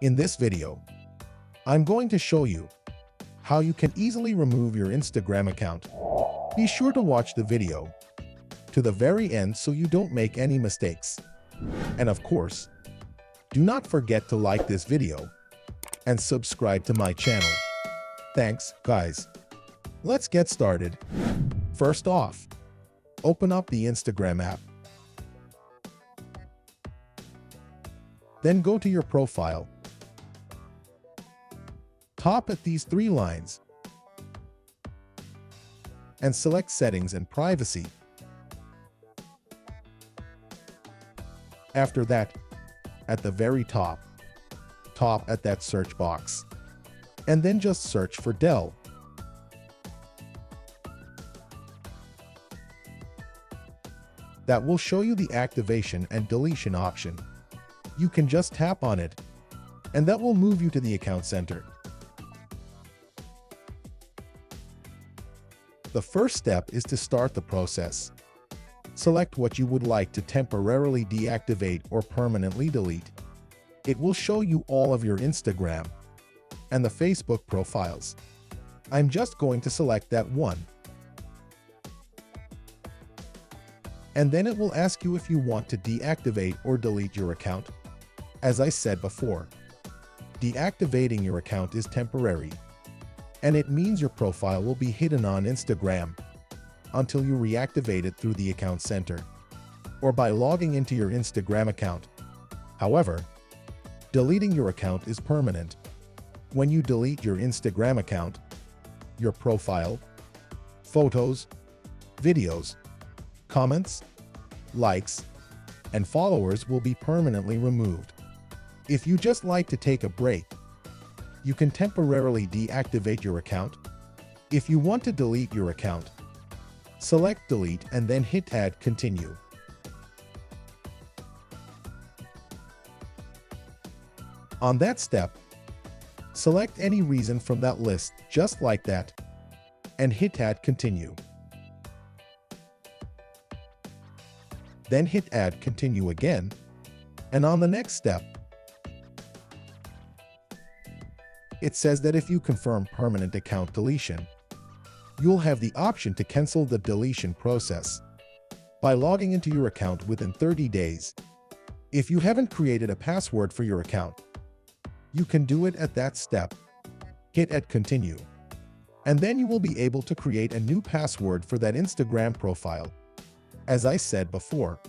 In this video, I'm going to show you how you can easily remove your Instagram account. Be sure to watch the video to the very end so you don't make any mistakes. And of course, do not forget to like this video and subscribe to my channel. Thanks, guys. Let's get started. First off, open up the Instagram app. Then go to your profile. Tap at these three lines and select Settings and Privacy. After that, at the very top, tap at that search box and then just search for Dell. That will show you the activation and deletion option. You can just tap on it, and that will move you to the account center. The first step is to start the process. Select what you would like to temporarily deactivate or permanently delete. It will show you all of your Instagram and the Facebook profiles. I'm just going to select that one. And then it will ask you if you want to deactivate or delete your account. As I said before, deactivating your account is temporary, and it means your profile will be hidden on Instagram until you reactivate it through the account center or by logging into your Instagram account. However, deleting your account is permanent. When you delete your Instagram account, your profile, photos, videos, comments, likes, and followers will be permanently removed. If you just like to take a break, you can temporarily deactivate your account. If you want to delete your account, select Delete and then hit Add Continue. On that step, select any reason from that list just like that and hit Add Continue. Then hit Add Continue again, and on the next step, it says that if you confirm permanent account deletion, you'll have the option to cancel the deletion process by logging into your account within 30 days. If you haven't created a password for your account, you can do it at that step. Hit Add Continue, and then you will be able to create a new password for that Instagram profile. As I said before,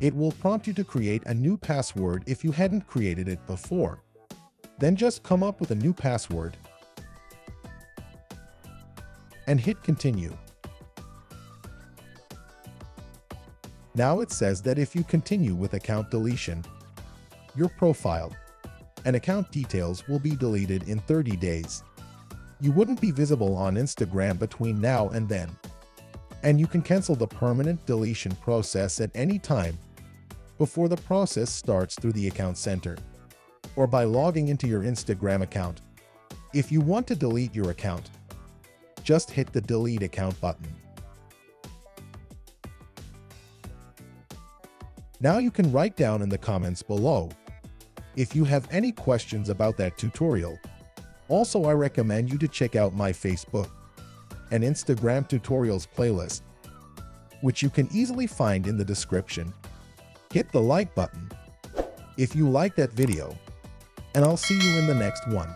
it will prompt you to create a new password if you hadn't created it before. Then just come up with a new password and hit Continue. Now it says that if you continue with account deletion, your profile and account details will be deleted in 30 days. You wouldn't be visible on Instagram between now and then. And you can cancel the permanent deletion process at any time before the process starts through the account center or by logging into your Instagram account. If you want to delete your account, just hit the Delete Account button. Now you can write down in the comments below if you have any questions about that tutorial. Also, I recommend you to check out my Facebook and Instagram tutorials playlist, which you can easily find in the description. Hit the like button if you like that video, and I'll see you in the next one.